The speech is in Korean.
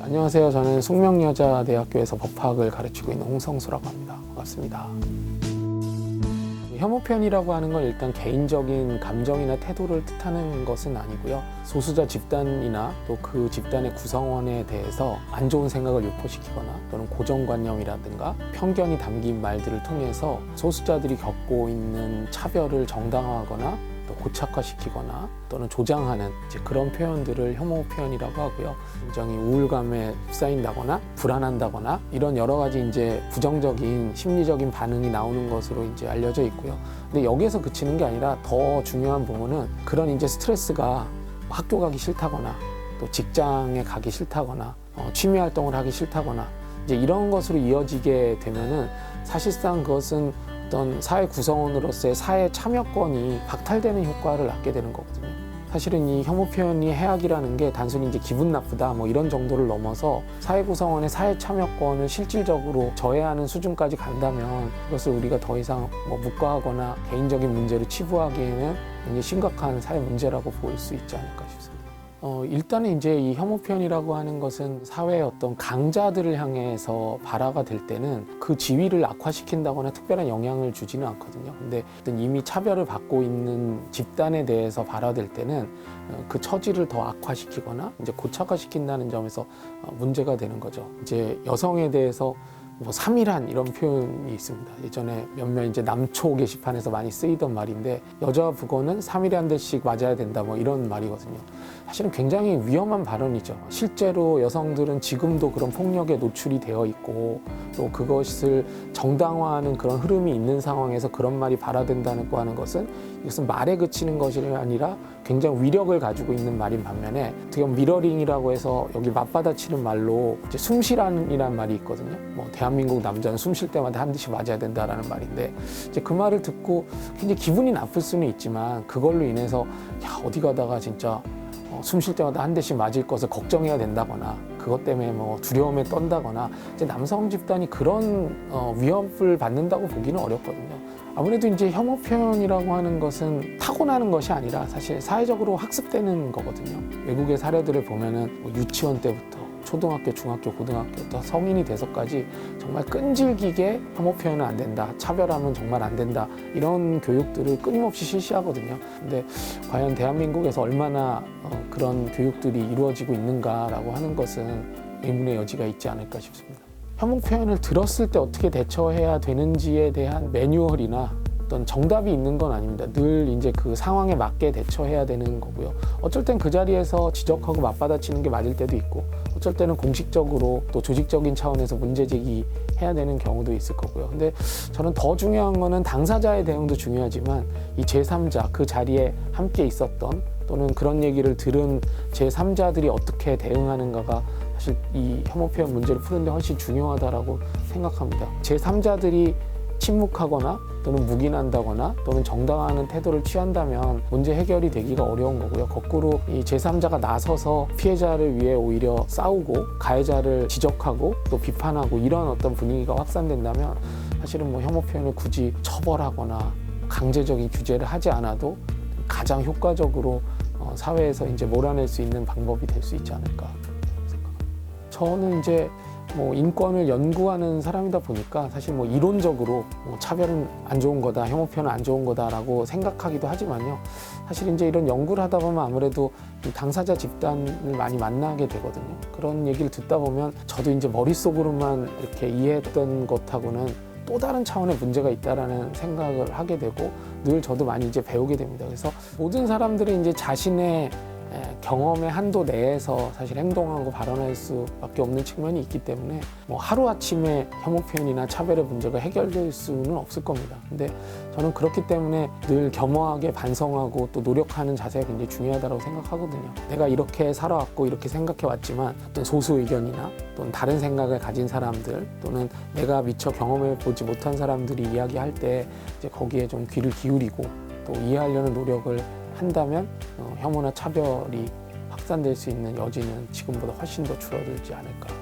안녕하세요. 저는 숙명여자대학교에서 법학을 가르치고 있는 홍성수라고 합니다. 반갑습니다. 혐오 표현이라고 하는 건 일단 개인적인 감정이나 태도를 뜻하는 것은 아니고요. 소수자 집단이나 또 그 집단의 구성원에 대해서 안 좋은 생각을 유포시키거나 또는 고정관념이라든가 편견이 담긴 말들을 통해서 소수자들이 겪고 있는 차별을 정당화하거나 또 고착화시키거나 또는 조장하는 그런 표현들을 혐오 표현이라고 하고요. 굉장히 우울감에 휩싸인다거나 불안한다거나 이런 여러 가지 이제 부정적인 심리적인 반응이 나오는 것으로 이제 알려져 있고요. 근데 여기에서 그치는 게 아니라 더 중요한 부분은 그런 이제 스트레스가 학교 가기 싫다거나 또 직장에 가기 싫다거나 취미 활동을 하기 싫다거나 이제 이런 것으로 이어지게 되면은 사실상 그것은 어떤 사회 구성원으로서의 사회 참여권이 박탈되는 효과를 낳게 되는 거거든요. 사실은 이 혐오 표현이 해악이라는 게 단순히 이제 기분 나쁘다 뭐 이런 정도를 넘어서 사회 구성원의 사회 참여권을 실질적으로 저해하는 수준까지 간다면 그것을 우리가 더 이상 뭐 묵과하거나 개인적인 문제로 치부하기에는 굉장히 심각한 사회 문제라고 볼 수 있지 않을까 싶습니다. 일단은 이제 이 혐오 표현이라고 하는 것은 사회의 어떤 강자들을 향해서 발화가 될 때는 그 지위를 악화시킨다거나 특별한 영향을 주지는 않거든요. 근데 이미 차별을 받고 있는 집단에 대해서 발화될 때는 그 처지를 더 악화시키거나 이제 고착화시킨다는 점에서 문제가 되는 거죠. 이제 여성에 대해서 뭐 3일한 이런 표현이 있습니다. 예전에 몇몇 이제 남초 게시판에서 많이 쓰이던 말인데 여자와 북어는 3일에 한 대씩 맞아야 된다 뭐 이런 말이거든요. 사실은 굉장히 위험한 발언이죠. 실제로 여성들은 지금도 그런 폭력에 노출이 되어 있고 또 그것을 정당화하는 그런 흐름이 있는 상황에서 그런 말이 발화된다고 하는 것은 이것은 말에 그치는 것이 아니라 굉장히 위력을 가지고 있는 말인 반면에 어떻게 보면 미러링이라고 해서 여기 맞받아치는 말로 이제 숨쉬라는 말이 있거든요. 뭐 대한민국 남자는 숨 쉴 때마다 한 대씩 맞아야 된다라는 말인데 이제 그 말을 듣고 굉장히 기분이 나쁠 수는 있지만 그걸로 인해서 야 어디 가다가 진짜 숨 쉴 때마다 한 대씩 맞을 것을 걱정해야 된다거나 그것 때문에 뭐 두려움에 떤다거나 이제 남성 집단이 그런 위협을 받는다고 보기는 어렵거든요. 아무래도 이제 혐오 표현이라고 하는 것은 타고나는 것이 아니라 사실 사회적으로 학습되는 거거든요. 외국의 사례들을 보면은 뭐 유치원 때부터 초등학교, 중학교, 고등학교 또 성인이 돼서까지 정말 끈질기게 혐오 표현은 안 된다, 차별하면 정말 안 된다 이런 교육들을 끊임없이 실시하거든요. 근데 과연 대한민국에서 얼마나 그런 교육들이 이루어지고 있는가라고 하는 것은 의문의 여지가 있지 않을까 싶습니다. 혐오 표현을 들었을 때 어떻게 대처해야 되는지에 대한 매뉴얼이나 어떤 정답이 있는 건 아닙니다. 늘 이제 그 상황에 맞게 대처해야 되는 거고요. 어쩔 땐 그 자리에서 지적하고 맞받아치는 게 맞을 때도 있고 어쩔 때는 공식적으로 또 조직적인 차원에서 문제 제기해야 되는 경우도 있을 거고요. 근데 저는 더 중요한 거는 당사자의 대응도 중요하지만 이 제3자 그 자리에 함께 있었던 또는 그런 얘기를 들은 제3자들이 어떻게 대응하는가가 사실 이 혐오 표현 문제를 푸는데 훨씬 중요하다라고 생각합니다. 제3자들이 침묵하거나 또는 묵인한다거나 또는 정당화하는 태도를 취한다면 문제 해결이 되기가 어려운 거고요. 거꾸로 이 제3자가 나서서 피해자를 위해 오히려 싸우고 가해자를 지적하고 또 비판하고 이런 어떤 분위기가 확산된다면 사실은 뭐 혐오 표현을 굳이 처벌하거나 강제적인 규제를 하지 않아도 가장 효과적으로 사회에서 이제 몰아낼 수 있는 방법이 될 수 있지 않을까 생각합니다. 저는 이제 뭐 인권을 연구하는 사람이다 보니까 사실 뭐 이론적으로 뭐 차별은 안 좋은 거다, 혐오 표현은 안 좋은 거다라고 생각하기도 하지만요. 사실 이제 이런 연구를 하다 보면 아무래도 당사자 집단을 많이 만나게 되거든요. 그런 얘기를 듣다 보면 저도 이제 머릿속으로만 이렇게 이해했던 것하고는 또 다른 차원의 문제가 있다라는 생각을 하게 되고 늘 저도 많이 이제 배우게 됩니다. 그래서 모든 사람들이 이제 자신의 경험의 한도 내에서 사실 행동하고 발언할 수밖에 없는 측면이 있기 때문에 뭐 하루아침에 혐오 표현이나 차별의 문제가 해결될 수는 없을 겁니다. 근데 저는 그렇기 때문에 늘 겸허하게 반성하고 또 노력하는 자세가 굉장히 중요하다고 생각하거든요. 내가 이렇게 살아왔고 이렇게 생각해 왔지만 어떤 소수 의견이나 또는 다른 생각을 가진 사람들 또는 내가 미처 경험해 보지 못한 사람들이 이야기할 때 이제 거기에 좀 귀를 기울이고 또 이해하려는 노력을 한다면 혐오나 차별이 확산될 수 있는 여지는 지금보다 훨씬 더 줄어들지 않을까.